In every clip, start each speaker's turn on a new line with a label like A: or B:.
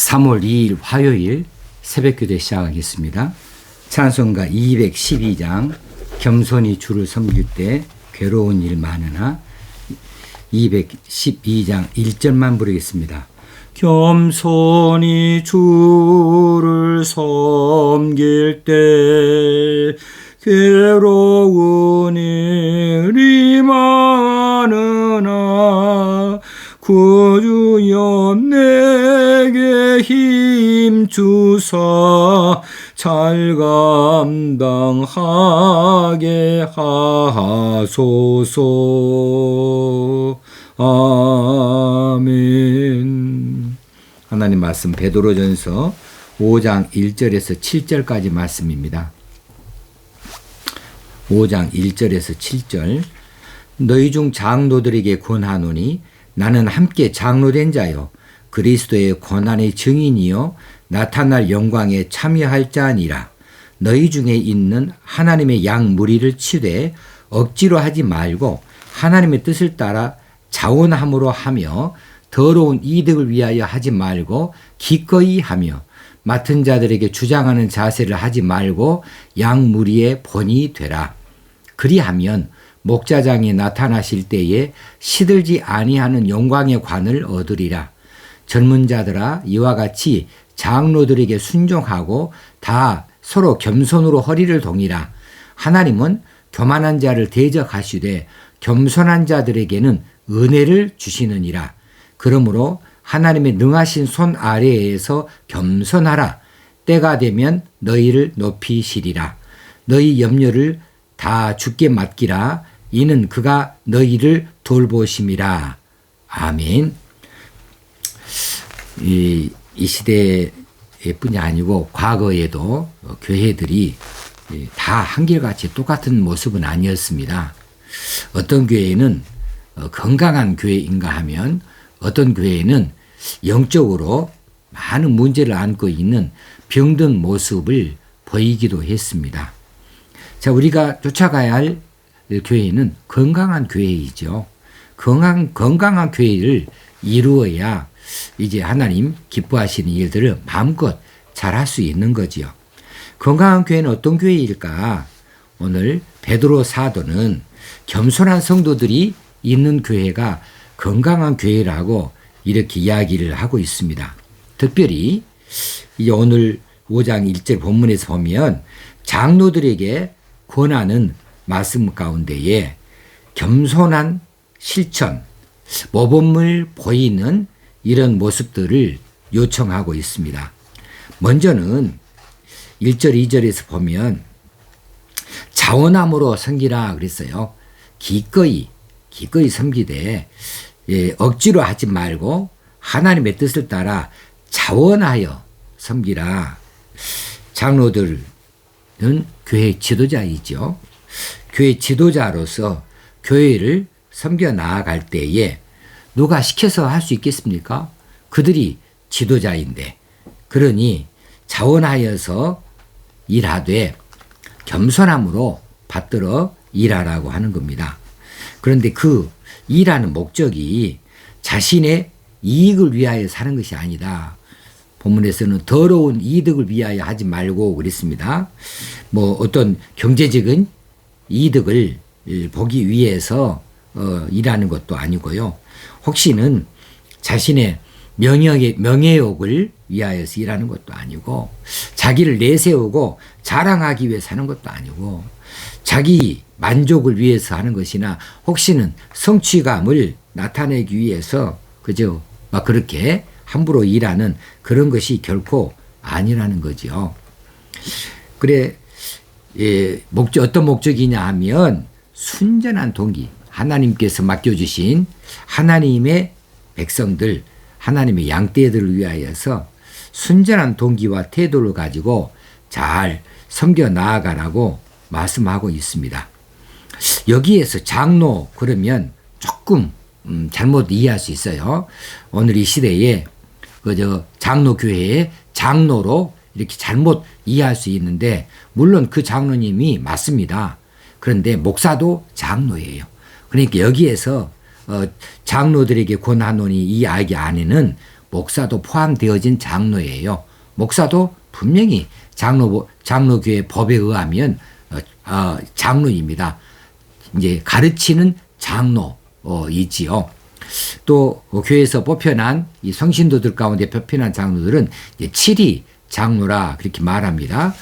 A: 3월 2일 화요일 새벽기도 시작하겠습니다. 찬송가 212장 겸손히 주를 섬길 때 괴로운 일 많으나 212장 1절만 부르겠습니다. 겸손히 주를 섬길 때 괴로운 일이 많으나 구주여 내게 힘 주사 잘 감당하게 하소서. 아멘. 하나님 말씀 베드로전서 5장 1절에서 7절까지 말씀입니다. 5장 1절에서 7절. 너희 중 장로들에게 권하노니 나는 함께 장로된 자요 그리스도의 고난의 증인이요 나타날 영광에 참여할 자니라. 너희 중에 있는 하나님의 양 무리를 치되 억지로 하지 말고 하나님의 뜻을 따라 자원함으로 하며 더러운 이득을 위하여 하지 말고 기꺼이 하며 맡은 자들에게 주장하는 자세를 하지 말고 양 무리의 본이 되라. 그리하면 목자장이 나타나실 때에 시들지 아니하는 영광의 관을 얻으리라. 젊은 자들아 이와 같이 장로들에게 순종하고 다 서로 겸손으로 허리를 동이라. 하나님은 교만한 자를 대적하시되 겸손한 자들에게는 은혜를 주시느니라. 그러므로 하나님의 능하신 손 아래에서 겸손하라. 때가 되면 너희를 높이시리라. 너희 염려를 다 주께 맡기라. 이는 그가 너희를 돌보심이라. 아멘. 이 시대뿐이 아니고 과거에도 교회들이 다 한결같이 똑같은 모습은 아니었습니다. 어떤 교회는 건강한 교회인가 하면 어떤 교회는 영적으로 많은 문제를 안고 있는 병든 모습을 보이기도 했습니다. 자, 우리가 쫓아가야 할 교회는 건강한 교회이죠. 건강한 교회를 이루어야 이제 하나님 기뻐하시는 일들을 마음껏 잘할 수 있는 거지요. 건강한 교회는 어떤 교회일까? 오늘 베드로 사도는 겸손한 성도들이 있는 교회가 건강한 교회라고 이렇게 이야기를 하고 있습니다. 특별히 이제 오늘 5장 1절 본문에서 보면 장로들에게 권하는 말씀 가운데에 겸손한 실천, 모범을 보이는 이런 모습들을 요청하고 있습니다. 먼저는 1절, 2절에서 보면 자원함으로 섬기라 그랬어요. 기꺼이 섬기되 억지로 하지 말고 하나님의 뜻을 따라 자원하여 섬기라. 장로들은 교회 지도자이죠. 교회 지도자로서 교회를 섬겨 나아갈 때에 누가 시켜서 할 수 있겠습니까? 그들이 지도자인데, 그러니 자원하여서 일하되 겸손함으로 받들어 일하라고 하는 겁니다. 그런데 그 일하는 목적이 자신의 이익을 위하여 사는 것이 아니다. 본문에서는 더러운 이득을 위하여 하지 말고 그랬습니다. 어떤 경제적인 이득을 보기 위해서 일하는 것도 아니고요. 혹시는 자신의 명예욕을 위하여서 일하는 것도 아니고, 자기를 내세우고 자랑하기 위해서 하는 것도 아니고, 자기 만족을 위해서 하는 것이나 혹시는 성취감을 나타내기 위해서 그저 막 그렇게 함부로 일하는 그런 것이 결코 아니라는 거죠. 그래, 어떤 목적이냐 하면 순전한 동기, 하나님께서 맡겨주신 하나님의 백성들, 하나님의 양떼들을 위하여서 순전한 동기와 태도를 가지고 잘 섬겨 나아가라고 말씀하고 있습니다. 여기에서 장로 그러면 조금 잘못 이해할 수 있어요. 오늘 이 시대에 장로교회의 장로로 이렇게 잘못 이해할 수 있는데, 물론 그 장로님이 맞습니다. 그런데 목사도 장로예요. 그러니까 여기에서 장로들에게 권하노니 이 이야기 안에는 목사도 포함되어진 장로예요. 목사도 분명히 장로교회 법에 의하면 장로입니다. 이제 가르치는 장로이지요. 또 교회에서 뽑혀난 이 성신도들 가운데 뽑혀난 장로들은 이제 7위 장로라 그렇게 말합니다.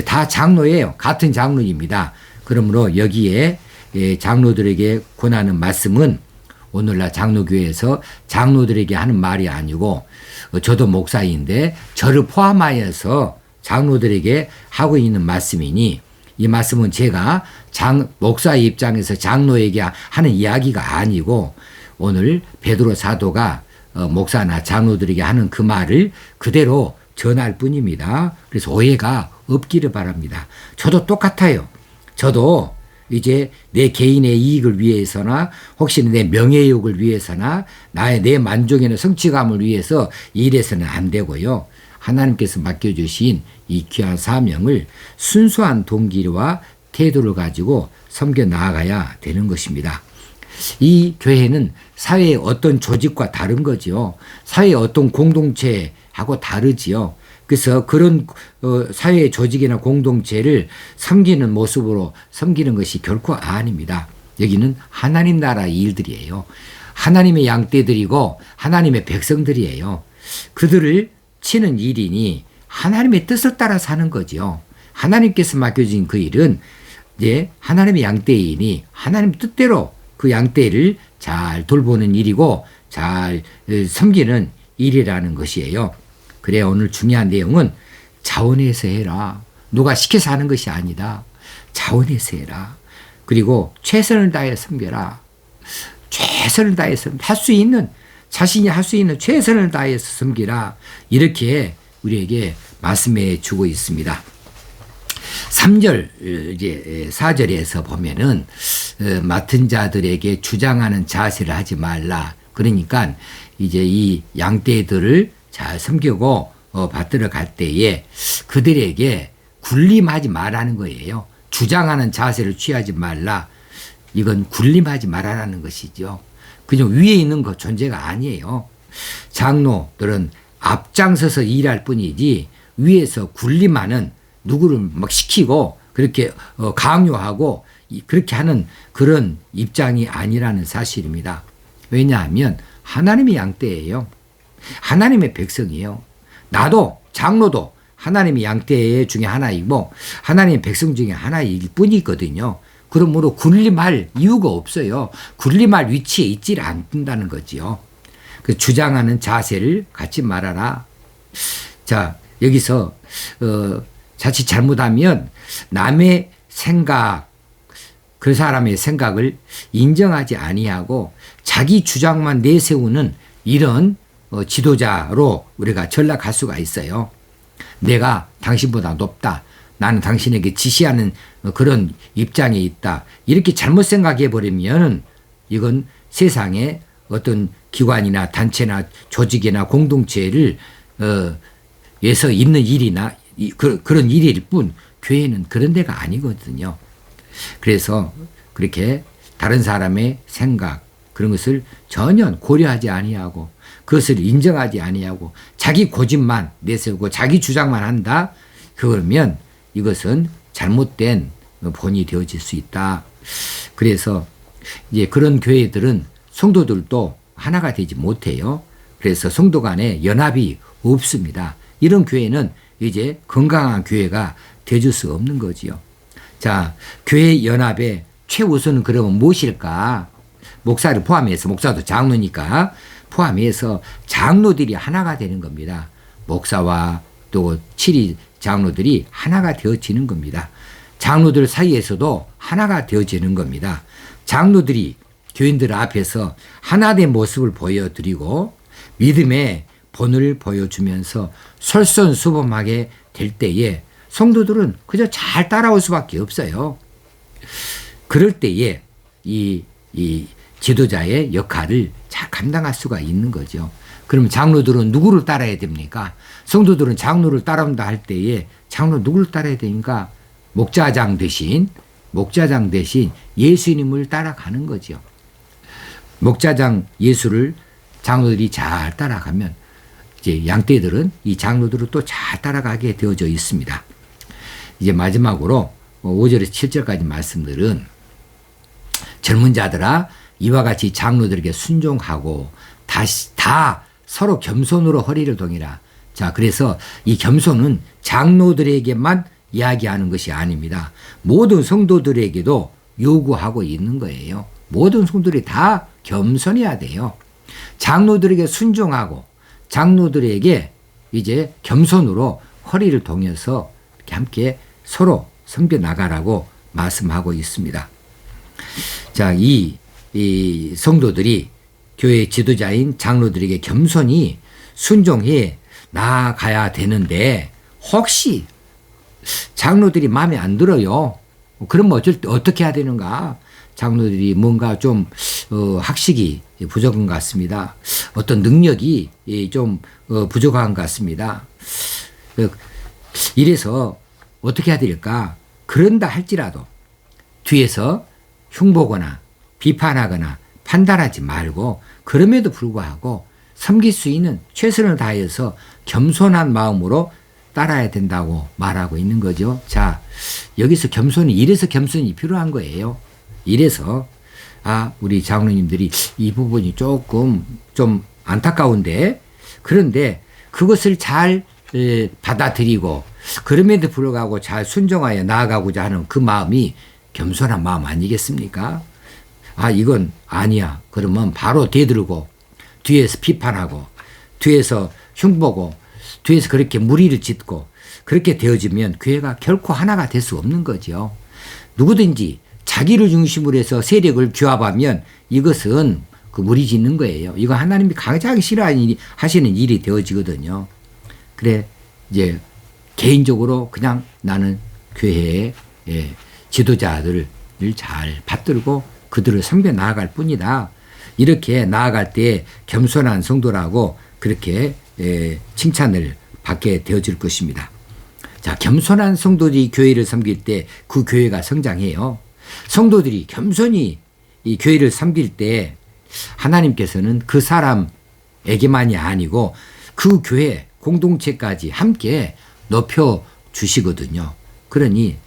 A: 다 장로예요. 같은 장로입니다. 그러므로 여기에 장로들에게 권하는 말씀은 오늘날 장로교회에서 장로들에게 하는 말이 아니고 저도 목사인데 저를 포함하여서 장로들에게 하고 있는 말씀이니 이 말씀은 제가 목사의 입장에서 장로에게 하는 이야기가 아니고 오늘 베드로 사도가 목사나 장로들에게 하는 그 말을 그대로 전할 뿐입니다. 그래서 오해가 없기를 바랍니다. 저도 똑같아요. 저도 이제 내 개인의 이익을 위해서나 혹시 내 명예욕을 위해서나 내 만족이나 성취감을 위해서 일해서는 안 되고요. 하나님께서 맡겨주신 이 귀한 사명을 순수한 동기와 태도를 가지고 섬겨 나아가야 되는 것입니다. 이 교회는 사회의 어떤 조직과 다른 거지요. 사회의 어떤 공동체하고 다르지요. 그래서 그런 사회의 조직이나 공동체를 섬기는 모습으로 섬기는 것이 결코 아닙니다. 여기는 하나님 나라의 일들이에요. 하나님의 양떼들이고 하나님의 백성들이에요. 그들을 치는 일이니 하나님의 뜻을 따라 사는 거죠. 하나님께서 맡겨진 그 일은 이제 하나님의 양떼이니 하나님 뜻대로 그 양떼를 잘 돌보는 일이고 잘 섬기는 일이라는 것이에요. 그래 오늘 중요한 내용은 자원해서 해라. 누가 시켜서 하는 것이 아니다. 자원해서 해라. 그리고 최선을 다해 섬겨라. 최선을 다해서 할 수 있는 자신이 할 수 있는 최선을 다해서 섬기라. 이렇게 우리에게 말씀해 주고 있습니다. 3절 이제 4절에서 보면은 맡은 자들에게 주장하는 자세를 하지 말라. 그러니까 이제 이 양떼들을 잘 섬기고 받들어 갈 때에 그들에게 군림하지 말라는 거예요. 주장하는 자세를 취하지 말라. 이건 군림하지 말라는 것이죠. 그냥 위에 있는 것 존재가 아니에요. 장로들은 앞장서서 일할 뿐이지 위에서 군림하는 누구를 막 시키고 그렇게 강요하고 그렇게 하는 그런 입장이 아니라는 사실입니다. 왜냐하면 하나님의 양떼예요. 하나님의 백성이에요. 나도 장로도 하나님의 양떼 중에 하나이고 하나님의 백성 중에 하나일 뿐이거든요. 그러므로 군림할 이유가 없어요. 군림할 위치에 있지 않는다는 거지요. 그 주장하는 자세를 갖지 말아라. 자, 여기서 자칫 잘못하면 남의 생각, 그 사람의 생각을 인정하지 아니하고 자기 주장만 내세우는 이런 지도자로 우리가 전락할 수가 있어요. 내가 당신보다 높다. 나는 당신에게 지시하는 그런 입장에 있다. 이렇게 잘못 생각해 버리면 이건 세상에 어떤 기관이나 단체나 조직이나 공동체를 에서 있는 일이나 그런 일일 뿐 교회는 그런 데가 아니거든요. 그래서 그렇게 다른 사람의 생각 그런 것을 전혀 고려하지 아니하고 그것을 인정하지 아니하고 자기 고집만 내세우고 자기 주장만 한다. 그러면 이것은 잘못된 본이 되어질 수 있다. 그래서 이제 그런 교회들은 성도들도 하나가 되지 못해요. 그래서 성도 간에 연합이 없습니다. 이런 교회는 이제 건강한 교회가 되줄 수 없는 거지요. 자, 교회 연합의 최우선은 그러면 무엇일까? 목사를 포함해서, 목사도 장로니까 포함해서 장로들이 하나가 되는 겁니다. 목사와 또 7위 장로들이 하나가 되어지는 겁니다. 장로들 사이에서도 하나가 되어지는 겁니다. 장로들이 교인들 앞에서 하나된 모습을 보여드리고 믿음의 본을 보여주면서 솔선수범하게 될 때에 성도들은 그저 잘 따라올 수밖에 없어요. 그럴 때에 이 지도자의 역할을 잘 감당할 수가 있는 거죠. 그럼 장로들은 누구를 따라야 됩니까? 성도들은 장로를 따라온다 할 때에 장로 누구를 따라야 됩니까? 목자장 대신 예수님을 따라가는 거죠. 목자장 예수를 장로들이 잘 따라가면 이제 양떼들은 이 장로들을 또 잘 따라가게 되어져 있습니다. 이제 마지막으로 5절에서 7절까지 말씀들은 젊은 자들아 이와 같이 장로들에게 순종하고 다 서로 겸손으로 허리를 동이라. 자, 그래서 이 겸손은 장로들에게만 이야기하는 것이 아닙니다. 모든 성도들에게도 요구하고 있는 거예요. 모든 성도들이 다 겸손해야 돼요. 장로들에게 순종하고 장로들에게 이제 겸손으로 허리를 동여서 이렇게 함께 서로 섬겨 나가라고 말씀하고 있습니다. 자, 이 성도들이 교회 지도자인 장로들에게 겸손히 순종해 나아가야 되는데 혹시 장로들이 마음에 안 들어요. 그러면 어떻게 해야 되는가? 장로들이 뭔가 좀 학식이 부족한 것 같습니다. 어떤 능력이 좀 부족한 것 같습니다. 이래서 어떻게 해야 될까? 그런다 할지라도 뒤에서 흉보거나 비판하거나 판단하지 말고 그럼에도 불구하고 섬길 수 있는 최선을 다해서 겸손한 마음으로 따라야 된다고 말하고 있는 거죠. 자, 여기서 이래서 겸손이 필요한 거예요. 이래서 우리 장로님들이 이 부분이 조금 좀 안타까운데 그런데 그것을 잘 받아들이고 그럼에도 불구하고 잘 순종하여 나아가고자 하는 그 마음이 겸손한 마음 아니겠습니까? 이건 아니야. 그러면 바로 대들고 뒤에서 비판하고 뒤에서 흉보고 뒤에서 그렇게 무리를 짓고 그렇게 되어지면 교회가 결코 하나가 될 수 없는 거죠. 누구든지 자기를 중심으로 해서 세력을 규합하면 이것은 그 무리 짓는 거예요. 이거 하나님이 가장 싫어하시는 일이 되어지거든요. 그래 이제 개인적으로 그냥 나는 교회의 지도자들을 잘 받들고 그들을 섬겨 나아갈 뿐이다. 이렇게 나아갈 때 겸손한 성도라고 그렇게 칭찬을 받게 되어질 것입니다. 자, 겸손한 성도들이 교회를 섬길 때 그 교회가 성장해요. 성도들이 겸손히 이 교회를 섬길 때 하나님께서는 그 사람에게만이 아니고 그 교회 공동체까지 함께 높여주시거든요. 그러니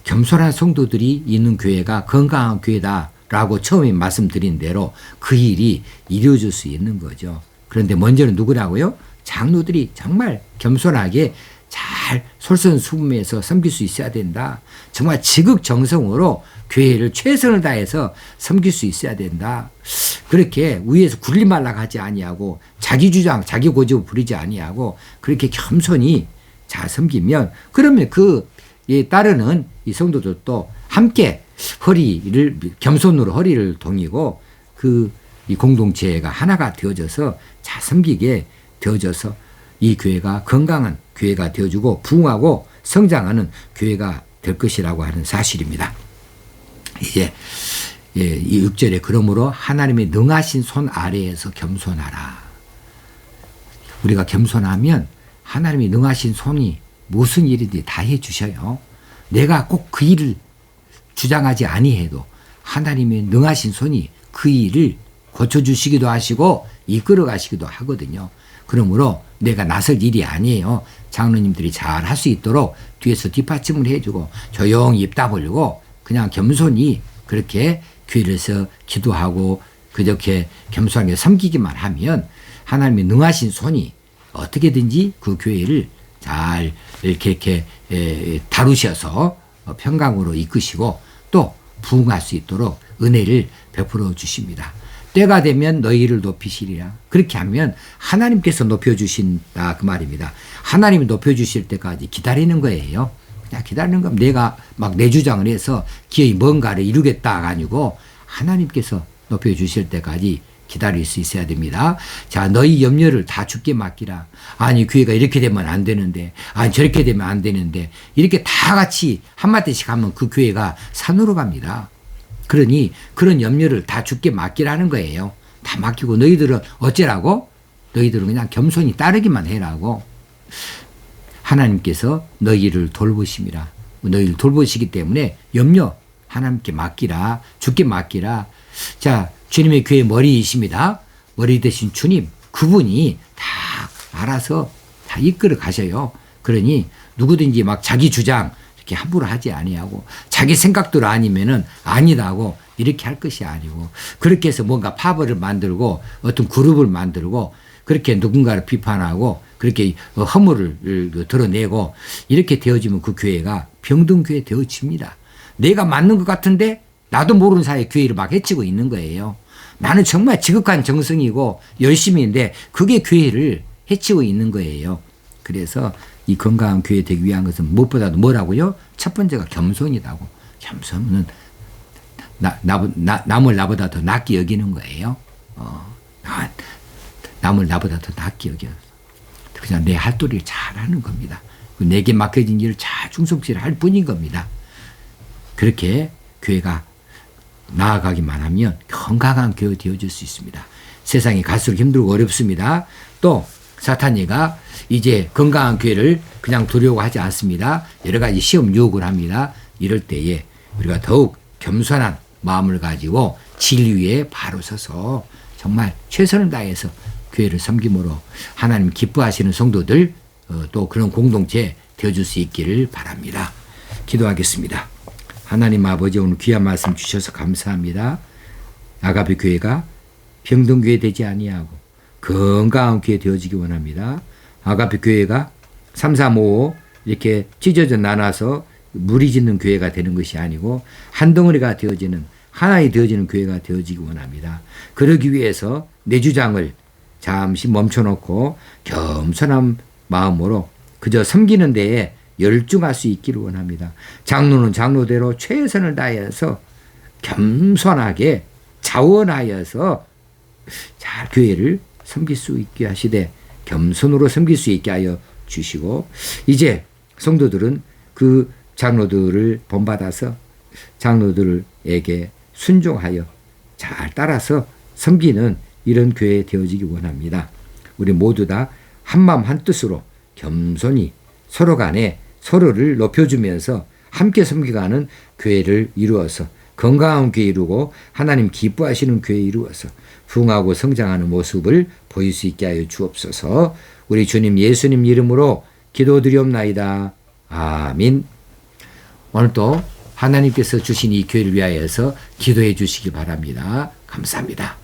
A: 겸손한 성도들이 있는 교회가 건강한 교회다라고 처음에 말씀드린 대로 그 일이 이루어질 수 있는 거죠. 그런데 먼저는 누구라고요? 장로들이 정말 겸손하게 잘 솔선수범해서 섬길 수 있어야 된다. 정말 지극정성으로 교회를 최선을 다해서 섬길 수 있어야 된다. 그렇게 위에서 굴리말라 하지 아니하고 자기 주장, 자기 고집을 부리지 아니하고 그렇게 겸손히 잘 섬기면 그러면 그에 따르는 이 성도들도 함께 겸손으로 허리를 동이고 이 공동체가 하나가 되어져서 잘 섬기게 되어져서 이 교회가 건강한 교회가 되어주고 부흥하고 성장하는 교회가 될 것이라고 하는 사실입니다. 이제 이 6절에 그러므로 하나님의 능하신 손 아래에서 겸손하라. 우리가 겸손하면 하나님이 능하신 손이 무슨 일이든지 다 해주셔요. 내가 꼭 그 일을 주장하지 아니해도 하나님의 능하신 손이 그 일을 고쳐주시기도 하시고 이끌어 가시기도 하거든요. 그러므로 내가 나설 일이 아니에요. 장로님들이 잘 할 수 있도록 뒤에서 뒷받침을 해주고 조용히 입 다물고 그냥 겸손히 그렇게 교회에서 기도하고 그렇게 겸손하게 섬기기만 하면 하나님의 능하신 손이 어떻게든지 그 교회를 잘 이렇게 다루셔서 평강으로 이끄시고 또 부흥할 수 있도록 은혜를 베풀어 주십니다. 때가 되면 너희를 높이시리라. 그렇게 하면 하나님께서 높여주신다 그 말입니다. 하나님이 높여주실 때까지 기다리는 거예요. 그냥 기다리는 겁니다. 내가 막 내 주장을 해서 기어이 뭔가를 이루겠다가 아니고 하나님께서 높여주실 때까지 기다릴 수 있어야 됩니다. 자, 너희 염려를 다 주께 맡기라. 아니 교회가 이렇게 되면 안 되는데 아니 저렇게 되면 안 되는데 이렇게 다 같이 한마디씩 하면 그 교회가 산으로 갑니다. 그러니 그런 염려를 다 주께 맡기라는 거예요. 다 맡기고 너희들은 어째라고? 너희들은 그냥 겸손히 따르기만 해라고. 하나님께서 너희를 돌보심이라. 너희를 돌보시기 때문에 염려 하나님께 맡기라. 주께 맡기라. 자, 주님의 교회 머리이십니다. 머리 대신 주님, 그분이 다 알아서 다 이끌어 가셔요. 그러니 누구든지 막 자기 주장 이렇게 함부로 하지 아니하고 자기 생각대로 아니면은 아니다고 이렇게 할 것이 아니고 그렇게 해서 뭔가 파벌을 만들고 어떤 그룹을 만들고 그렇게 누군가를 비판하고 그렇게 허물을 드러내고 이렇게 되어지면 그 교회가 병든교회 되어집니다. 내가 맞는 것 같은데 나도 모르는 사이에 교회를 막 해치고 있는 거예요. 나는 정말 지극한 정성이고 열심히인데 그게 교회를 해치고 있는 거예요. 그래서 이 건강한 교회 되기 위한 것은 무엇보다도 뭐라고요? 첫 번째가 겸손이라고. 겸손은 남을 나보다 더 낫게 여기는 거예요. 남을 나보다 더 낫게 여겨서 그냥 내 할 도리를 잘하는 겁니다. 내게 맡겨진 일을 잘 충성스레 할 뿐인 겁니다. 그렇게 교회가 나아가기만 하면 건강한 교회 되어질 수 있습니다. 세상이 갈수록 힘들고 어렵습니다. 또 사탄이가 이제 건강한 교회를 그냥 두려고 하지 않습니다. 여러 가지 시험 유혹을 합니다. 이럴 때에 우리가 더욱 겸손한 마음을 가지고 진리에 바로 서서 정말 최선을 다해서 교회를 섬김으로 하나님 기뻐하시는 성도들 또 그런 공동체 되어줄 수 있기를 바랍니다. 기도하겠습니다. 하나님 아버지 오늘 귀한 말씀 주셔서 감사합니다. 아가페 교회가 병든 교회 되지 아니하고 건강한 교회 되어지기 원합니다. 아가페 교회가 3, 4, 5 이렇게 찢어져 나눠서 무리짓는 교회가 되는 것이 아니고 한 덩어리가 되어지는 하나의 되어지는 교회가 되어지기 원합니다. 그러기 위해서 내 주장을 잠시 멈춰놓고 겸손한 마음으로 그저 섬기는 데에 열중할 수 있기를 원합니다. 장로는 장로대로 최선을 다해서 겸손하게 자원하여서 잘 교회를 섬길 수 있게 하시되 겸손으로 섬길 수 있게 하여 주시고 이제 성도들은 그 장로들을 본받아서 장로들에게 순종하여 잘 따라서 섬기는 이런 교회 되어지기 원합니다. 우리 모두 다 한마음 한뜻으로 겸손히 서로 간에 서로를 높여주면서 함께 섬기가는 교회를 이루어서 건강한 교회 이루고 하나님 기뻐하시는 교회 이루어서 부흥하고 성장하는 모습을 보일 수 있게 하여 주옵소서. 우리 주님 예수님 이름으로 기도드리옵나이다. 아멘. 오늘도 하나님께서 주신 이 교회를 위하여서 기도해 주시기 바랍니다. 감사합니다.